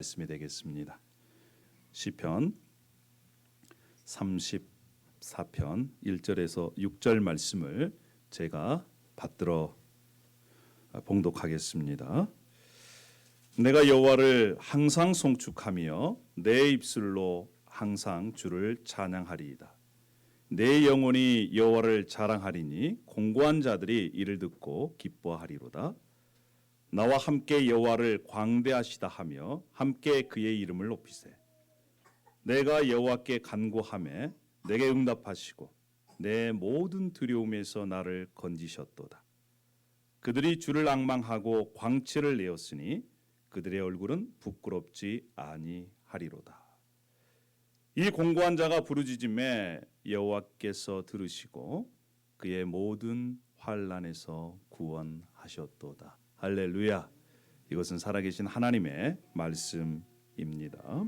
말씀이 되겠습니다. 시편 34편 1절에서 6절 말씀을 제가 받들어 봉독하겠습니다. 내가 여호와를 항상 송축하며 내 입술로 항상 주를 찬양하리이다. 내 영혼이 여호와를 자랑하리니 공고한 자들이 이를 듣고 기뻐하리로다. 나와 함께 여호와를 광대하시다 하며 함께 그의 이름을 높이세. 내가 여호와께 간구하매 내게 응답하시고 내 모든 두려움에서 나를 건지셨도다. 그들이 주를 앙망하고 광채를 내었으니 그들의 얼굴은 부끄럽지 아니하리로다. 이 공고한 자가 부르짖음에 여호와께서 들으시고 그의 모든 환난에서 구원하셨도다. 할렐루야. 이것은 살아계신 하나님의 말씀입니다.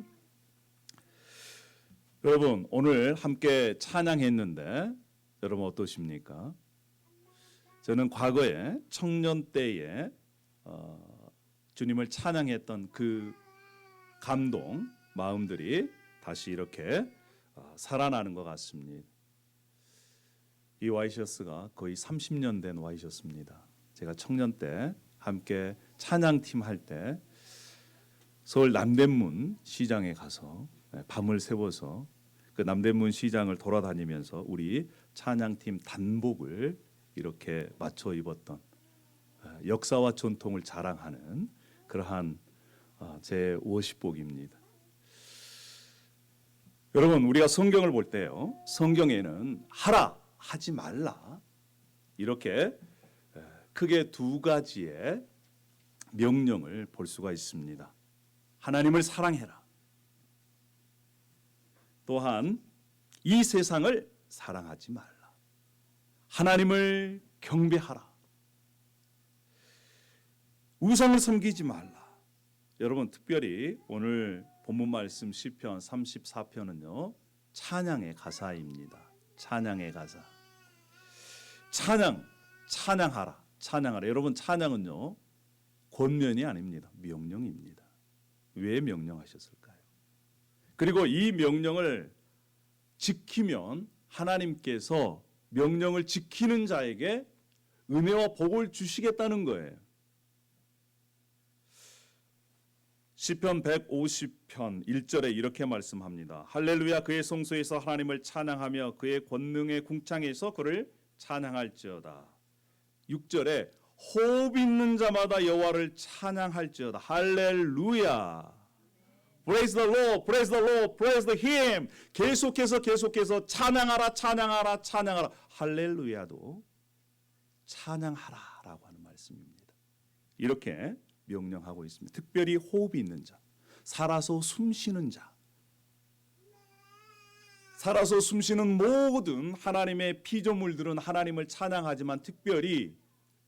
여러분, 오늘 함께 찬양했는데 여러분 어떠십니까? 저는 과거에 청년 때에 주님을 찬양했던 그 감동, 마음들이 다시 이렇게 살아나는 것 같습니다. 이 와이셔츠가 거의 30년 된 와이셔츠입니다. 제가 청년 때 함께 찬양팀 할 때 서울 남대문 시장에 가서 밤을 새워서 그 남대문 시장을 돌아다니면서 우리 찬양팀 단복을 이렇게 맞춰 입었던 역사와 전통을 자랑하는 그러한 제 워십복입니다. 여러분, 우리가 성경을 볼 때요, 성경에는 하라, 하지 말라 이렇게 크게 두 가지의 명령을 볼 수가 있습니다. 하나님을 사랑해라. 또한 이 세상을 사랑하지 말라. 하나님을 경배하라. 우상을 섬기지 말라. 여러분, 특별히 오늘 본문 말씀 시편 34편은요 찬양의 가사입니다. 찬양의 가사. 찬양하라. 찬양하라. 여러분, 찬양은요 권면이 아닙니다. 명령입니다. 왜 명령하셨을까요? 그리고 이 명령을 지키면 하나님께서 명령을 지키는 자에게 은혜와 복을 주시겠다는 거예요. 시편 150편 1절에 이렇게 말씀합니다. 할렐루야. 그의 성소에서 하나님을 찬양하며 그의 권능의 궁창에서 그를 찬양할지어다. 6절에 호흡 있는 자마다 여호와를 찬양할지어다. 할렐루야. Praise the Lord, praise the Lord, praise the Him. 계속해서 찬양하라, 찬양하라, 찬양하라. 할렐루야도 찬양하라라고 하는 말씀입니다. 이렇게 명령하고 있습니다. 특별히 호흡이 있는 자, 살아서 숨쉬는 자, 살아서 숨쉬는 모든 하나님의 피조물들은 하나님을 찬양하지만 특별히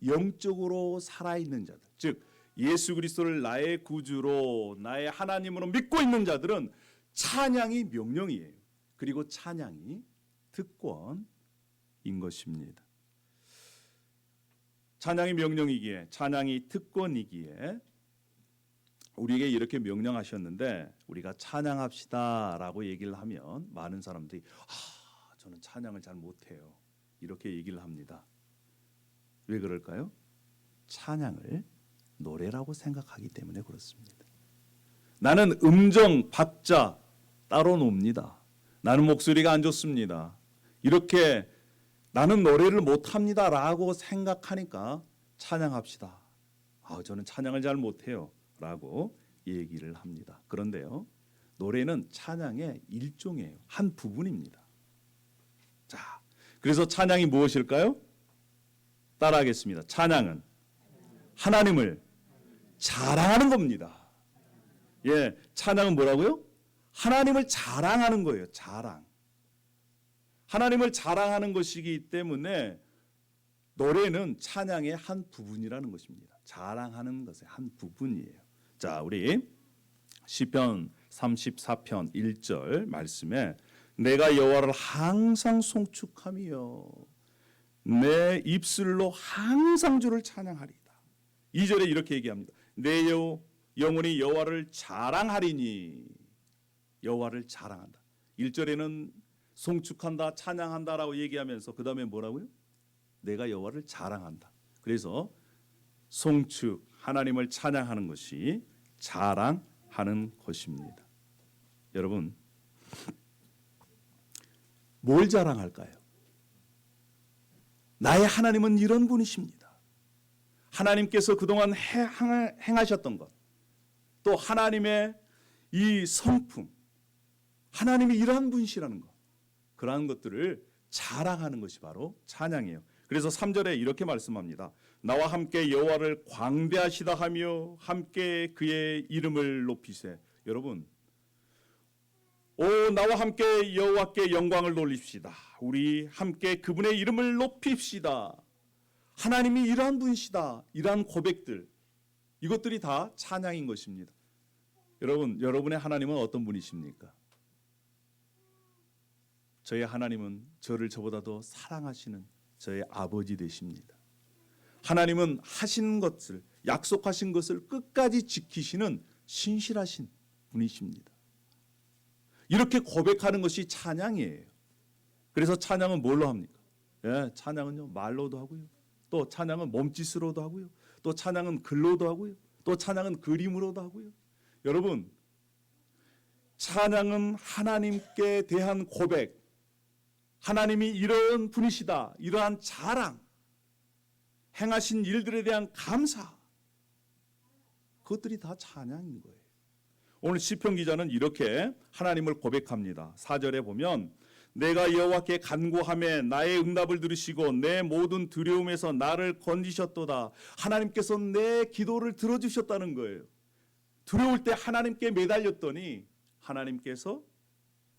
영적으로 살아있는 자들, 즉 예수 그리스도를 나의 구주로 나의 하나님으로 믿고 있는 자들은 찬양이 명령이에요. 그리고 찬양이 특권인 것입니다. 찬양이 명령이기에, 찬양이 특권이기에 우리에게 이렇게 명령하셨는데 우리가 찬양합시다라고 얘기를 하면 많은 사람들이 저는 찬양을 잘 못해요 이렇게 얘기를 합니다. 왜 그럴까요? 찬양을 노래라고 생각하기 때문에 그렇습니다. 나는 음정, 박자 따로 놉니다. 나는 목소리가 안 좋습니다. 이렇게 나는 노래를 못합니다 라고 생각하니까 찬양합시다. 저는 찬양을 잘 못해요 라고 얘기를 합니다. 그런데요, 노래는 찬양의 일종이에요. 한 부분입니다. 자, 그래서 찬양이 무엇일까요? 따라하겠습니다. 찬양은 하나님을 자랑하는 겁니다. 예, 찬양은 뭐라고요? 하나님을 자랑하는 거예요. 자랑. 하나님을 자랑하는 것이기 때문에 노래는 찬양의 한 부분이라는 것입니다. 자랑하는 것의 한 부분이에요. 자, 우리 시편 34편 1절 말씀에 내가 여호와를 항상 송축하며 내 입술로 항상 주를 찬양하리이다. 2절에 이렇게 얘기합니다. 내 영혼이 여호와를 자랑하리니. 여호와를 자랑한다. 1절에는 송축한다, 찬양한다라고 얘기하면서 그 다음에 뭐라고요? 내가 여호와를 자랑한다. 그래서 송축, 하나님을 찬양하는 것이 자랑하는 것입니다. 여러분, 뭘 자랑할까요? 나의 하나님은 이런 분이십니다. 하나님께서 그동안 행하셨던 것, 또 하나님의 이 성품, 하나님이 이러한 분이시라는 것, 그러한 것들을 자랑하는 것이 바로 찬양이에요. 그래서 3절에 이렇게 말씀합니다. 나와 함께 여호와를 광대하시다 하며 함께 그의 이름을 높이세. 여러분, 나와 함께 여호와께 영광을 돌립시다. 우리 함께 그분의 이름을 높입시다. 하나님이 이러한 분이시다. 이러한 고백들, 이것들이 다 찬양인 것입니다. 여러분, 여러분의 하나님은 어떤 분이십니까? 저의 하나님은 저를 저보다 더 사랑하시는 저의 아버지 되십니다. 하나님은 하신 것을, 약속하신 것을 끝까지 지키시는 신실하신 분이십니다. 이렇게 고백하는 것이 찬양이에요. 그래서 찬양은 뭘로 합니까? 찬양은요, 말로도 하고요, 또 찬양은 몸짓으로도 하고요, 또 찬양은 글로도 하고요, 또 찬양은 그림으로도 하고요. 여러분, 찬양은 하나님께 대한 고백, 하나님이 이런 분이시다, 이러한 자랑, 행하신 일들에 대한 감사, 그것들이 다 찬양인 거예요. 오늘 시편 기자는 이렇게 하나님을 고백합니다. 4절에 보면 내가 여호와께 간구하며 나의 응답을 들으시고 내 모든 두려움에서 나를 건지셨도다. 하나님께서 내 기도를 들어주셨다는 거예요. 두려울 때 하나님께 매달렸더니 하나님께서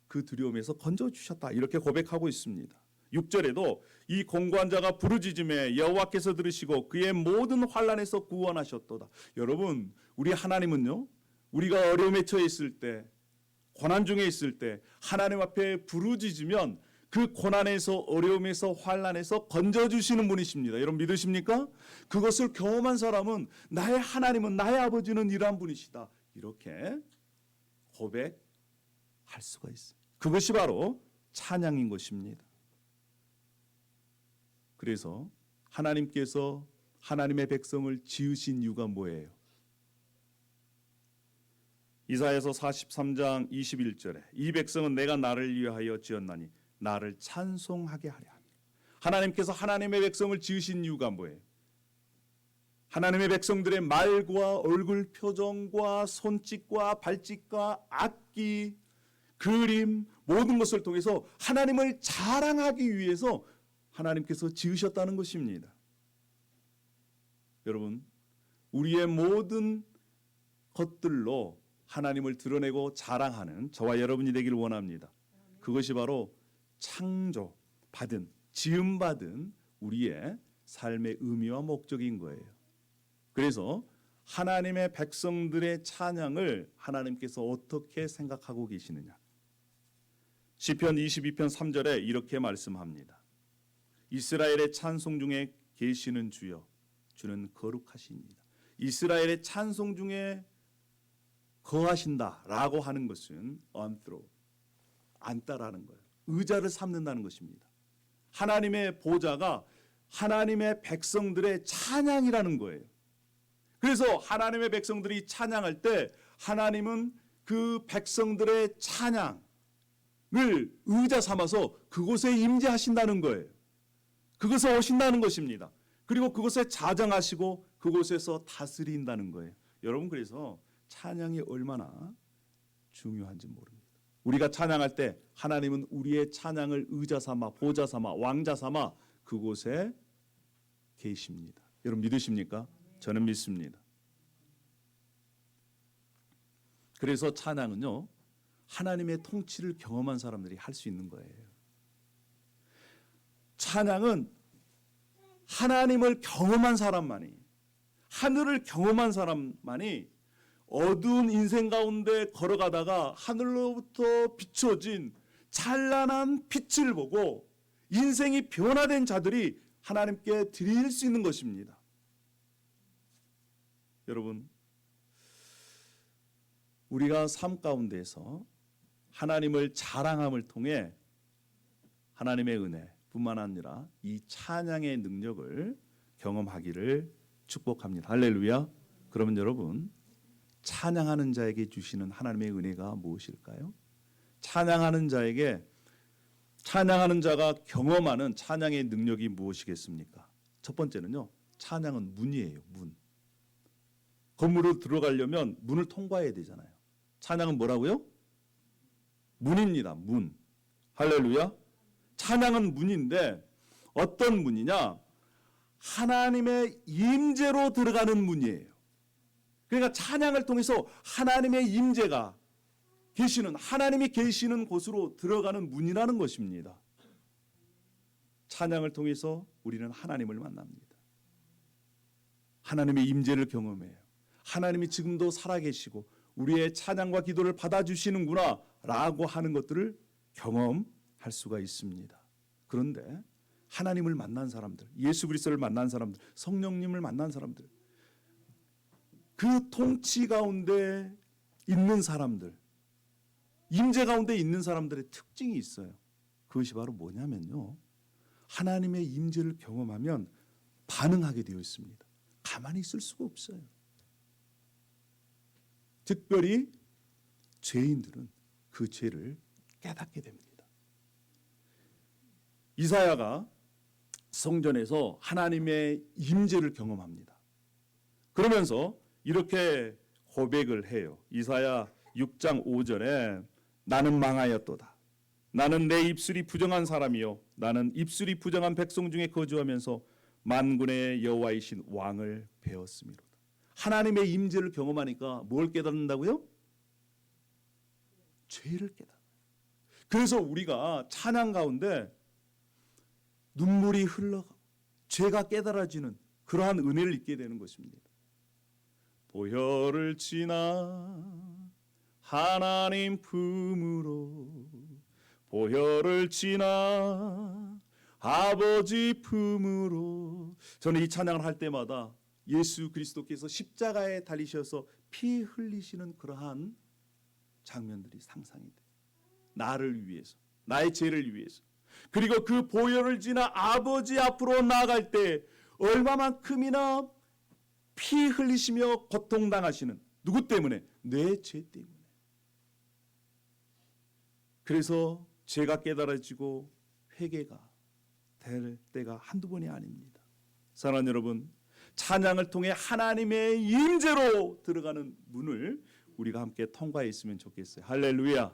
그 두려움에서 건져주셨다, 이렇게 고백하고 있습니다. 6절에도 이 공고한 자가 부르짖음에 여호와께서 들으시고 그의 모든 환난에서 구원하셨도다. 여러분, 우리 하나님은요, 우리가 어려움에 처해 있을 때, 고난 중에 있을 때 하나님 앞에 부르짖으면 그 고난에서, 어려움에서, 환난에서 건져주시는 분이십니다. 여러분 믿으십니까? 그것을 경험한 사람은 나의 하나님은, 나의 아버지는 이러한 분이시다, 이렇게 고백할 수가 있어요. 그것이 바로 찬양인 것입니다. 그래서 하나님께서 하나님의 백성을 지으신 이유가 뭐예요? 이사야서 43장 21절에 이 백성은 내가 나를 위하여 지었나니 나를 찬송하게 하려 함이라. 하나님께서 하나님의 백성을 지으신 이유가 뭐예요? 하나님의 백성들의 말과 얼굴 표정과 손짓과 발짓과 악기, 그림, 모든 것을 통해서 하나님을 자랑하기 위해서 하나님께서 지으셨다는 것입니다. 여러분, 우리의 모든 것들로 하나님을 드러내고 자랑하는 저와 여러분이 되기를 원합니다. 그것이 바로 창조받은, 지음받은 우리의 삶의 의미와 목적인 거예요. 그래서 하나님의 백성들의 찬양을 하나님께서 어떻게 생각하고 계시느냐? 시편 22편 3절에 이렇게 말씀합니다. 이스라엘의 찬송 중에 계시는 주여, 주는 거룩하시니이다. 이스라엘의 찬송 중에 거하신다라고 하는 것은 언트로, 앉다라는 거예요. 의자를 삼는다는 것입니다. 하나님의 보좌가 하나님의 백성들의 찬양이라는 거예요. 그래서 하나님의 백성들이 찬양할 때 하나님은 그 백성들의 찬양을 의자 삼아서 그곳에 임재하신다는 거예요. 그곳에 오신다는 것입니다. 그리고 그곳에 자정하시고 그곳에서 다스린다는 거예요. 여러분, 그래서 찬양이 얼마나 중요한지 모릅니다. 우리가 찬양할 때 하나님은 우리의 찬양을 의자 삼아, 보좌 삼아, 왕자 삼아 그곳에 계십니다. 여러분 믿으십니까? 저는 믿습니다. 그래서 찬양은요, 하나님의 통치를 경험한 사람들이 할 수 있는 거예요. 찬양은 하나님을 경험한 사람만이, 하늘을 경험한 사람만이 어두운 인생 가운데 걸어가다가 하늘로부터 비춰진 찬란한 빛을 보고 인생이 변화된 자들이 하나님께 드릴 수 있는 것입니다. 여러분, 우리가 삶 가운데서 하나님을 자랑함을 통해 하나님의 은혜뿐만 아니라 이 찬양의 능력을 경험하기를 축복합니다. 할렐루야. 그러면 여러분, 찬양하는 자에게 주시는 하나님의 은혜가 무엇일까요? 찬양하는 자가 경험하는 찬양의 능력이 무엇이겠습니까? 첫 번째는요, 찬양은 문이에요. 문. 건물로 들어가려면 문을 통과해야 되잖아요. 찬양은 뭐라고요? 문입니다. 문. 할렐루야. 찬양은 문인데 어떤 문이냐? 하나님의 임재로 들어가는 문이에요. 그러니까 찬양을 통해서 하나님의 임재가 계시는, 하나님이 계시는 곳으로 들어가는 문이라는 것입니다. 찬양을 통해서 우리는 하나님을 만납니다. 하나님의 임재를 경험해요. 하나님이 지금도 살아계시고 우리의 찬양과 기도를 받아주시는구나 라고 하는 것들을 경험할 수가 있습니다. 그런데 하나님을 만난 사람들, 예수 그리스도를 만난 사람들, 성령님을 만난 사람들, 그 통치 가운데 있는 사람들, 임재 가운데 있는 사람들의 특징이 있어요. 그것이 바로 뭐냐면요, 하나님의 임재를 경험하면 반응하게 되어 있습니다. 가만히 있을 수가 없어요. 특별히 죄인들은 그 죄를 깨닫게 됩니다. 이사야가 성전에서 하나님의 임재를 경험합니다. 그러면서 이렇게 고백을 해요. 이사야 6장 5절에 나는 망하였도다. 나는 내 입술이 부정한 사람이요 나는 입술이 부정한 백성 중에 거주하면서 만군의 여호와이신 왕을 배웠음이로다. 하나님의 임재를 경험하니까 뭘 깨닫는다고요? 죄를 깨닫아요. 그래서 우리가 찬양 가운데 눈물이 흘러가고 죄가 깨달아지는 그러한 은혜를 잊게 되는 것입니다. 보혈을 지나 하나님 품으로, 보혈을 지나 아버지 품으로. 저는 이 찬양을 할 때마다 예수 그리스도께서 십자가에 달리셔서 피 흘리시는 그러한 장면들이 상상이 돼요. 나를 위해서, 나의 죄를 위해서. 그리고 그 보혈을 지나 아버지 앞으로 나아갈 때 얼마만큼이나 피 흘리시며 고통당하시는, 누구 때문에? 내 죄 때문에. 그래서 죄가 깨달아지고 회개가 될 때가 한두 번이 아닙니다. 사랑하는 여러분, 찬양을 통해 하나님의 임재로 들어가는 문을 우리가 함께 통과했으면 좋겠어요. 할렐루야.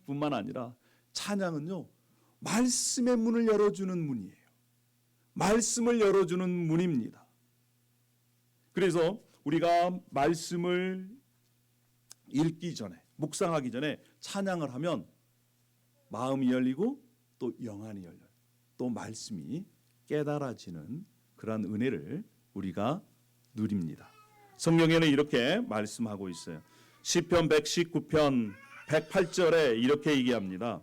뿐만 아니라 찬양은요, 말씀의 문을 열어주는 문이에요. 말씀을 열어주는 문입니다. 그래서 우리가 말씀을 읽기 전에, 묵상하기 전에 찬양을 하면 마음이 열리고 또 영안이 열려요. 또 말씀이 깨달아지는 그러한 은혜를 우리가 누립니다. 성경에는 이렇게 말씀하고 있어요. 시편 119편 108절에 이렇게 얘기합니다.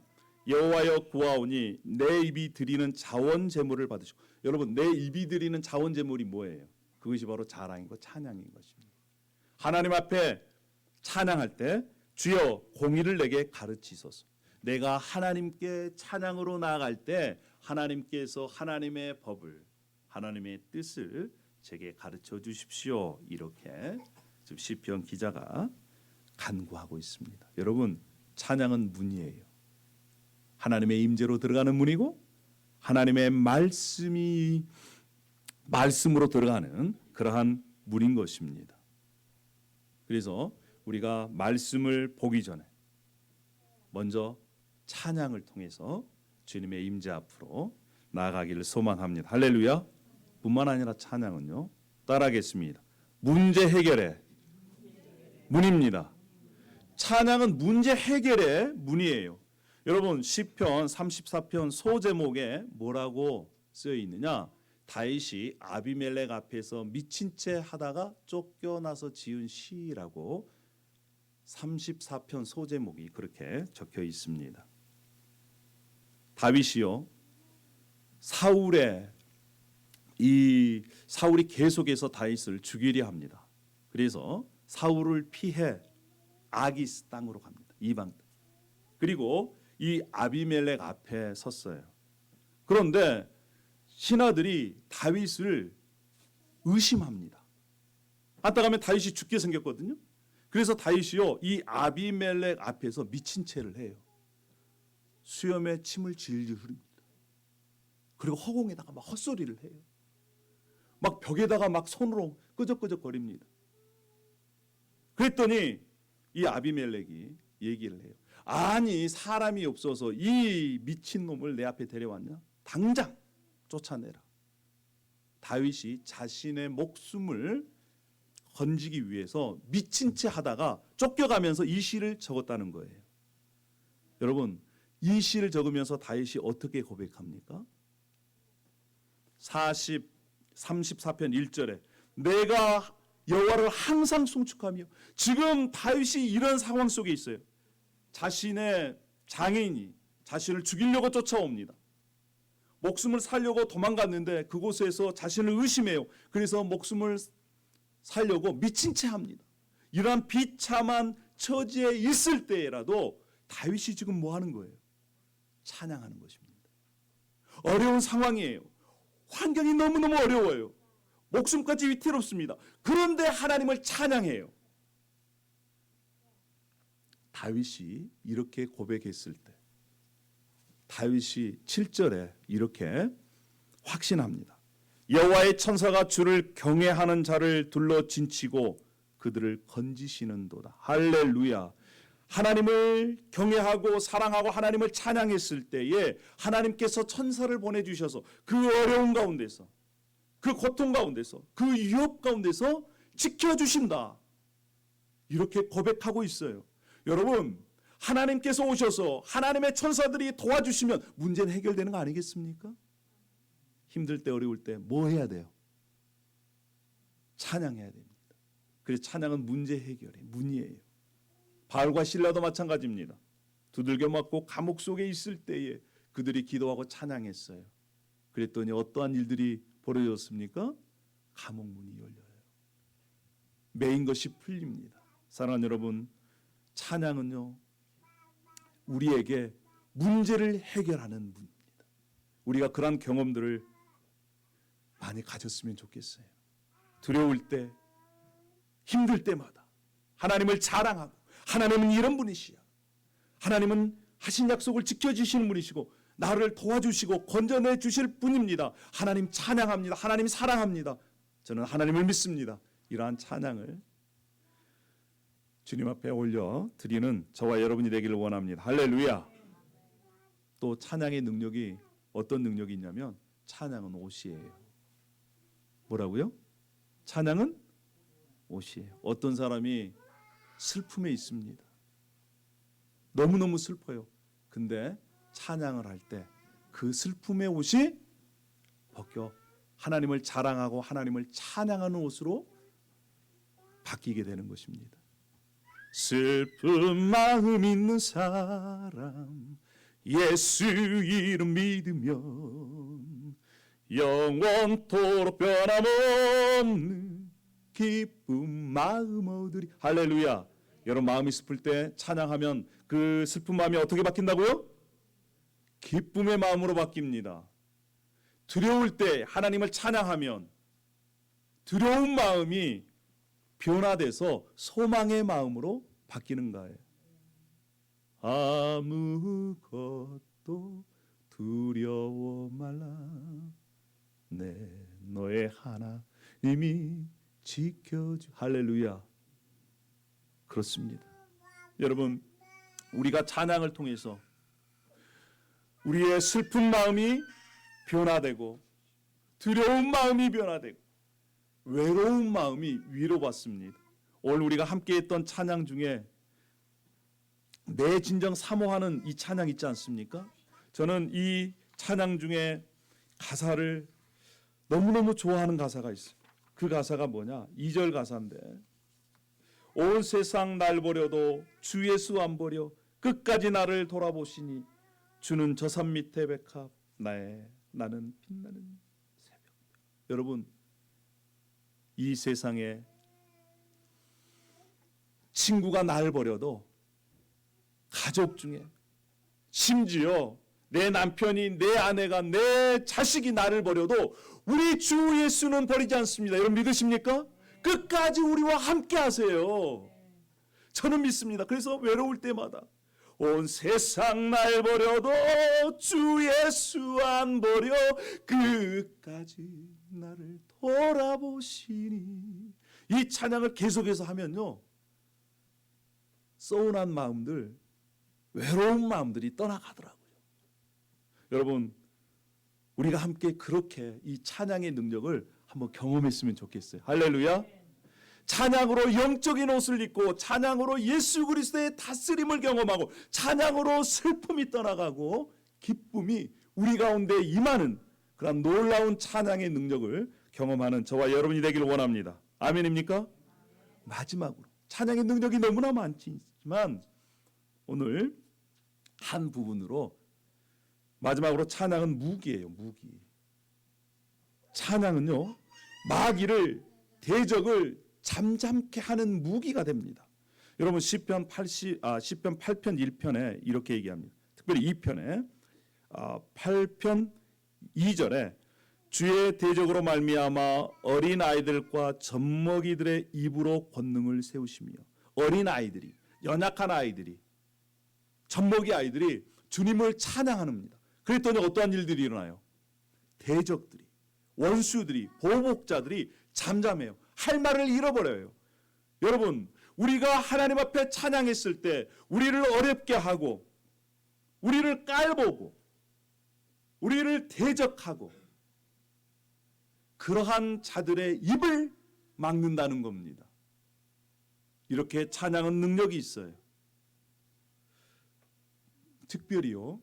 여호와여 구하오니 내 입이 드리는 자원 제물을 받으시고. 여러분, 내 입이 드리는 자원 제물이 뭐예요? 그것이 바로 자랑이고 찬양인 것입니다. 하나님 앞에 찬양할 때 주여 공의를 내게 가르치소서. 내가 하나님께 찬양으로 나아갈 때 하나님께서 하나님의 법을, 하나님의 뜻을 제게 가르쳐 주십시오. 이렇게 지금 시편 기자가 간구하고 있습니다. 여러분, 찬양은 문이에요. 하나님의 임재로 들어가는 문이고 하나님의 말씀으로 들어가는 그러한 문인 것입니다. 그래서 우리가 말씀을 보기 전에 먼저 찬양을 통해서 주님의 임재 앞으로 나아가기를 소망합니다. 할렐루야. 뿐만 아니라 찬양은요, 따라하겠습니다. 문제 해결의 문입니다. 찬양은 문제 해결의 문이에요. 여러분, 시편 34편 소제목에 뭐라고 쓰여 있느냐? 다윗이 아비멜렉 앞에서 미친 채 하다가 쫓겨나서 지은 시라고 34편 소제목이 그렇게 적혀 있습니다. 다윗이요, 사울이 계속해서 다윗을 죽이려 합니다. 그래서 사울을 피해 아기스 땅으로 갑니다. 이방 땅. 그리고 이 아비멜렉 앞에 섰어요. 그런데 신하들이 다윗을 의심합니다. 안타가면 다윗이 죽게 생겼거든요. 그래서 다윗이요 이 아비멜렉 앞에서 미친 채를 해요. 수염에 침을 질질 흐릅니다. 그리고 허공에다가 막 헛소리를 해요. 막 벽에다가 막 손으로 끄적끄적거립니다. 그랬더니 이 아비멜렉이 얘기를 해요. 아니 사람이 없어서 이 미친놈을 내 앞에 데려왔냐? 당장 쫓아내라. 다윗이 자신의 목숨을 건지기 위해서 미친 채 하다가 쫓겨가면서 이 시를 적었다는 거예요. 여러분 이 시를 적으면서 다윗이 어떻게 고백합니까? 34편 1절에 내가 여호와를 항상 송축하며, 지금 다윗이 이런 상황 속에 있어요. 자신의 장인이 자신을 죽이려고 쫓아옵니다. 목숨을 살려고 도망갔는데 그곳에서 자신을 의심해요. 그래서 목숨을 살려고 미친 채 합니다. 이러한 비참한 처지에 있을 때라도 다윗이 지금 뭐 하는 거예요? 찬양하는 것입니다. 어려운 상황이에요. 환경이 너무너무 어려워요. 목숨까지 위태롭습니다. 그런데 하나님을 찬양해요. 다윗이 이렇게 고백했을 때 다윗이 7절에 이렇게 확신합니다. 여호와의 천사가 주를 경외하는 자를 둘러 진치고 그들을 건지시는도다. 할렐루야. 하나님을 경외하고 사랑하고 하나님을 찬양했을 때에 하나님께서 천사를 보내주셔서 그 어려운 가운데서, 그 고통 가운데서, 그 위협 가운데서 지켜주신다. 이렇게 고백하고 있어요. 여러분, 하나님께서 오셔서 하나님의 천사들이 도와주시면 문제는 해결되는 거 아니겠습니까? 힘들 때 어려울 때 뭐 해야 돼요? 찬양해야 됩니다. 그래서 찬양은 문제 해결의 문이에요. 바울과 실라도 마찬가지입니다. 두들겨 맞고 감옥 속에 있을 때에 그들이 기도하고 찬양했어요. 그랬더니 어떠한 일들이 벌어졌습니까? 감옥 문이 열려요. 매인 것이 풀립니다. 사랑하는 여러분, 찬양은요 우리에게 문제를 해결하는 문입니다. 우리가 그런 경험들을 많이 가졌으면 좋겠어요. 두려울 때, 힘들 때마다 하나님을 자랑하고, 하나님은 이런 분이시야, 하나님은 하신 약속을 지켜주시는 분이시고 나를 도와주시고 건져내 주실 분입니다. 하나님 찬양합니다. 하나님 사랑합니다. 저는 하나님을 믿습니다. 이러한 찬양을 주님 앞에 올려 드리는 저와 여러분이 되기를 원합니다. 할렐루야. 또 찬양의 능력이 어떤 능력이 있냐면 찬양은 옷이에요. 뭐라고요? 찬양은 옷이에요. 어떤 사람이 슬픔에 있습니다. 너무너무 슬퍼요. 근데 찬양을 할 때 그 슬픔의 옷이 벗겨 하나님을 자랑하고 하나님을 찬양하는 옷으로 바뀌게 되는 것입니다. 슬픈 마음 있는 사람 예수 이름 믿으면 영원토록 변함없는 기쁜 마음 얻으리. 할렐루야. 여러분 마음이 슬플 때 찬양하면 그 슬픈 마음이 어떻게 바뀐다고요? 기쁨의 마음으로 바뀝니다. 두려울 때 하나님을 찬양하면 두려운 마음이 변화돼서 소망의 마음으로 바뀌는 거예요. 아무것도 두려워 말라 내 너의 하나님이 지켜주. 할렐루야. 그렇습니다. 여러분 우리가 찬양을 통해서 우리의 슬픈 마음이 변화되고 두려운 마음이 변화되고 외로운 마음이 위로받습니다. 오늘 우리가 함께했던 찬양 중에 내 진정 사모하는 이 찬양 있지 않습니까? 저는 이 찬양 중에 가사를 너무너무 좋아하는 가사가 있어요. 그 가사가 뭐냐? 2절 가사인데 온 세상 날 버려도 주 예수 안 버려 끝까지 나를 돌아보시니 주는 저 산 밑에 백합 나는 빛나는 새벽. 여러분 이 세상에 친구가 나를 버려도, 가족 중에 심지어 내 남편이, 내 아내가, 내 자식이 나를 버려도 우리 주 예수는 버리지 않습니다. 여러분 믿으십니까? 끝까지 우리와 함께 하세요. 저는 믿습니다. 그래서 외로울 때마다 온 세상 날 버려도 주 예수 안 버려 끝까지 나를 돌아보시니, 이 찬양을 계속해서 하면요, 서운한 마음들, 외로운 마음들이 떠나가더라고요. 여러분, 우리가 함께 그렇게 이 찬양의 능력을 한번 경험했으면 좋겠어요. 할렐루야. 찬양으로 영적인 옷을 입고, 찬양으로 예수 그리스도의 다스림을 경험하고, 찬양으로 슬픔이 떠나가고 기쁨이 우리 가운데 임하는 그런 놀라운 찬양의 능력을 경험하는 저와 여러분이 되기를 원합니다. 아멘입니까? 마지막으로, 찬양의 능력이 너무나 많지만 오늘 한 부분으로, 마지막으로 찬양은 무기예요. 무기. 찬양은요, 마귀를, 대적을 잠잠케 하는 무기가 됩니다. 여러분 시편 8편 1편에 이렇게 얘기합니다. 특별히 2편에 8편 2절에 주의 대적으로 말미암아 어린 아이들과 젖먹이들의 입으로 권능을 세우시며, 어린 아이들이, 연약한 아이들이, 젖먹이 아이들이 주님을 찬양합니다. 그랬더니 어떠한 일들이 일어나요? 대적들이, 원수들이, 보복자들이 잠잠해요. 할 말을 잃어버려요. 여러분, 우리가 하나님 앞에 찬양했을 때 우리를 어렵게 하고, 우리를 깔보고, 우리를 대적하고, 그러한 자들의 입을 막는다는 겁니다. 이렇게 찬양은 능력이 있어요. 특별히요,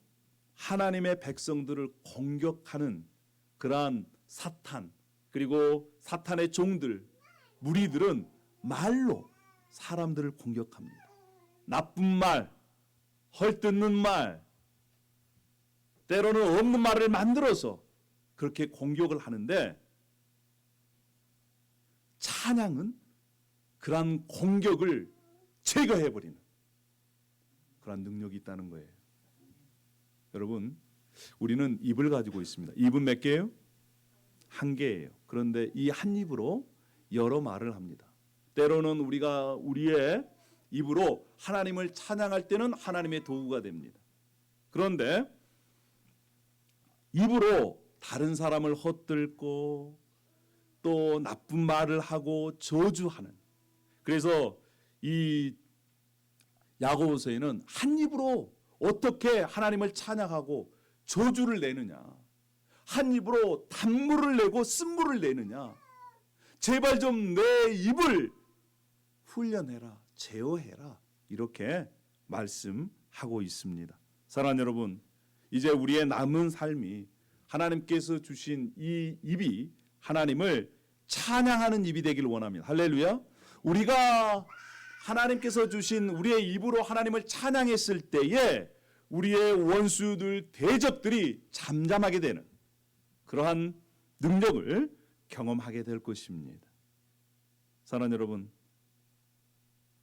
하나님의 백성들을 공격하는 그러한 사탄, 그리고 사탄의 종들, 무리들은 말로 사람들을 공격합니다. 나쁜 말, 헐뜯는 말, 때로는 없는 말을 만들어서 그렇게 공격을 하는데, 찬양은 그러한 공격을 제거해버리는 그러한 능력이 있다는 거예요. 여러분, 우리는 입을 가지고 있습니다. 입은 몇 개예요? 한 개예요. 그런데 이 한 입으로 여러 말을 합니다. 때로는 우리가 우리의 입으로 하나님을 찬양할 때는 하나님의 도구가 됩니다. 그런데 입으로 다른 사람을 헛들고 또 나쁜 말을 하고 저주하는, 그래서 이 야고보서에는 한 입으로 어떻게 하나님을 찬양하고 저주를 내느냐, 한 입으로 단물을 내고 쓴물을 내느냐, 제발 좀 내 입을 훈련해라, 제어해라, 이렇게 말씀하고 있습니다. 사랑하는 여러분, 이제 우리의 남은 삶이 하나님께서 주신 이 입이 하나님을 찬양하는 입이 되기를 원합니다. 할렐루야. 우리가 하나님께서 주신 우리의 입으로 하나님을 찬양했을 때에 우리의 원수들, 대적들이 잠잠하게 되는 그러한 능력을 경험하게 될 것입니다. 사랑하는 여러분,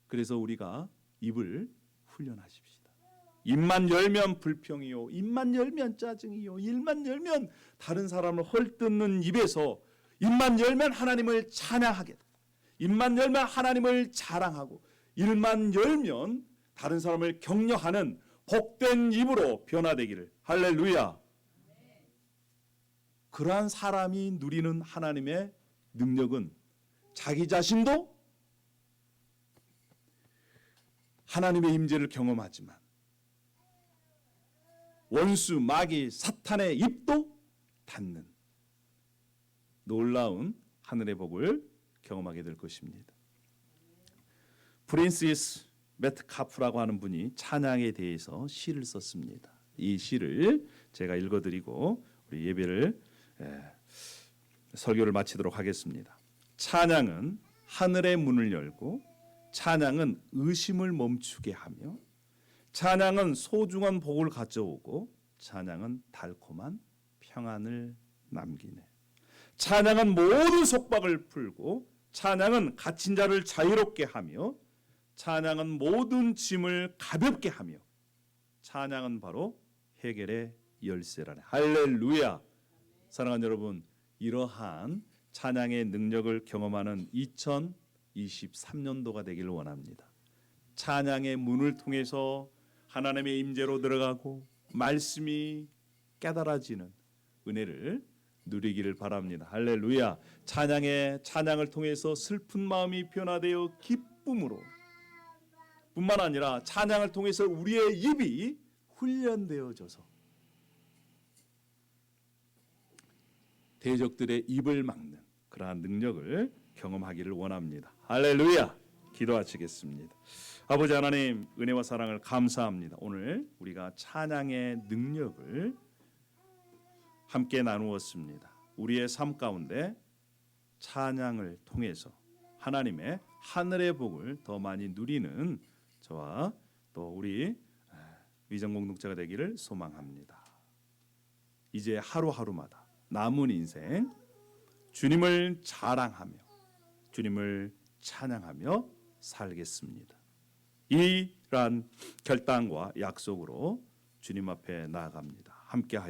그래서 우리가 입을 훈련하십시다. 입만 열면 불평이요, 입만 열면 짜증이요, 입만 열면 다른 사람을 헐뜯는 입에서 입만 열면 하나님을 찬양하게, 입만 열면 하나님을 자랑하고, 입만 열면 다른 사람을 격려하는 복된 입으로 변화되기를. 할렐루야. 그러한 사람이 누리는 하나님의 능력은 자기 자신도 하나님의 임재를 경험하지만 원수, 마귀, 사탄의 입도 닫는 놀라운 하늘의 복을 경험하게 될 것입니다. 프린시스 메트카프라고 하는 분이 찬양에 대해서 시를 썼습니다. 이 시를 제가 읽어드리고 우리 예배를 설교를 마치도록 하겠습니다. 찬양은 하늘의 문을 열고, 찬양은 의심을 멈추게 하며, 찬양은 소중한 복을 가져오고, 찬양은 달콤한 평안을 남기네. 찬양은 모든 속박을 풀고, 찬양은 갇힌 자를 자유롭게 하며, 찬양은 모든 짐을 가볍게 하며 찬양은 바로 해결의 열쇠라네. 할렐루야. 사랑하는 여러분, 이러한 찬양의 능력을 경험하는 2023년도가 되기를 원합니다. 찬양의 문을 통해서 하나님의 임재로 들어가고 말씀이 깨달아지는 은혜를 누리기를 바랍니다. 할렐루야. 찬양을 통해서 슬픈 마음이 변화되어 기쁨으로, 뿐만 아니라 찬양을 통해서 우리의 입이 훈련되어져서 대적들의 입을 막는 그러한 능력을 경험하기를 원합니다. 할렐루야. 기도하시겠습니다. 아버지 하나님, 은혜와 사랑을 감사합니다. 오늘 우리가 찬양의 능력을 함께 나누었습니다. 우리의 삶 가운데 찬양을 통해서 하나님의 하늘의 복을 더 많이 누리는 저와 또 우리 위정공동체가 되기를 소망합니다. 이제 하루하루마다 남은 인생 주님을 자랑하며 주님을 찬양하며 살겠습니다. 이러한 결단과 약속으로 주님 앞에 나아갑니다. 함께 하여